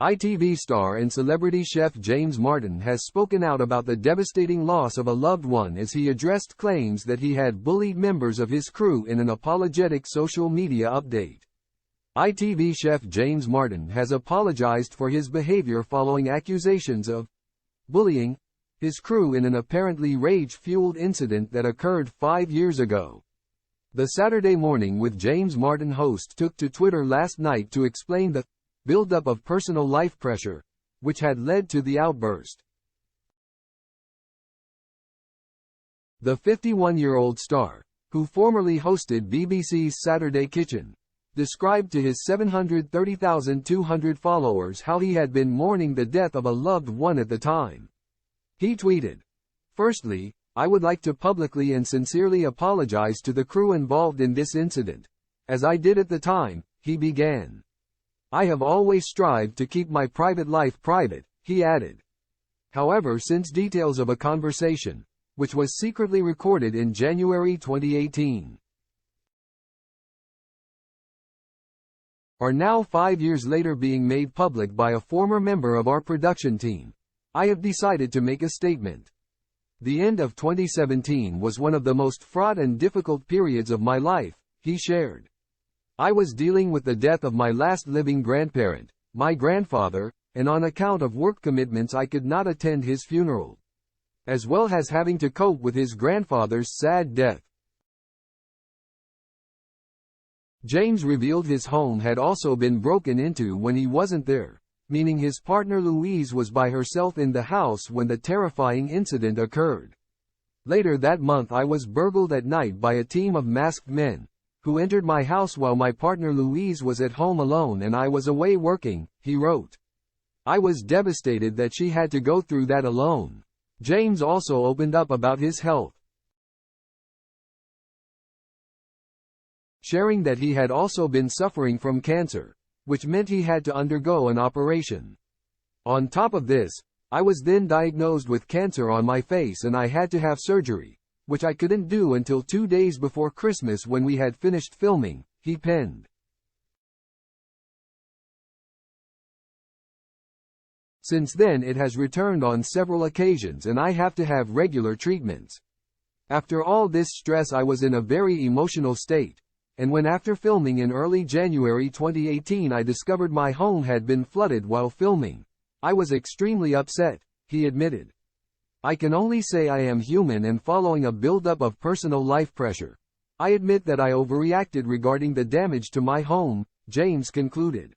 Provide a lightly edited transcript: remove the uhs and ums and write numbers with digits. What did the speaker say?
ITV star and celebrity chef James Martin has spoken out about the devastating loss of a loved one as he addressed claims that he had bullied members of his crew in an apologetic social media update. ITV chef James Martin has apologized for his behavior following accusations of bullying his crew in an apparently rage-fueled incident that occurred 5 years ago. The Saturday Morning with James Martin host took to Twitter last night to explain the build-up of personal life pressure, which had led to the outburst. The 51-year-old star, who formerly hosted BBC's Saturday Kitchen, described to his 730,200 followers how he had been mourning the death of a loved one at the time. He tweeted, "Firstly, I would like to publicly and sincerely apologize to the crew involved in this incident, as I did at the time," he began. "I have always strived to keep my private life private," he added. However, since details of a conversation, which was secretly recorded in January 2018, are now 5 years later being made public by a former member of our production team, I have decided to make a statement. The end of 2017 was one of the most fraught and difficult periods of my life, he shared. I was dealing with the death of my last living grandparent, my grandfather, and on account of work commitments I could not attend his funeral, as well as having to cope with his grandfather's sad death. James revealed his home had also been broken into when he wasn't there, meaning his partner Louise was by herself in the house when the terrifying incident occurred. Later that month I was burgled at night by a team of masked men, who entered my house while my partner Louise was at home alone and I was away working, he wrote. I was devastated that she had to go through that alone. James also opened up about his health, sharing that he had also been suffering from cancer, which meant he had to undergo an operation. On top of this, I was then diagnosed with cancer on my face and I had to have surgery, which I couldn't do until 2 days before Christmas when we had finished filming, he penned. Since then it has returned on several occasions and I have to have regular treatments. After all this stress I was in a very emotional state, and when after filming in early January 2018 I discovered my home had been flooded while filming, I was extremely upset, he admitted. I can only say I am human and following a build-up of personal life pressure. I admit that I overreacted regarding the damage to my home, James concluded.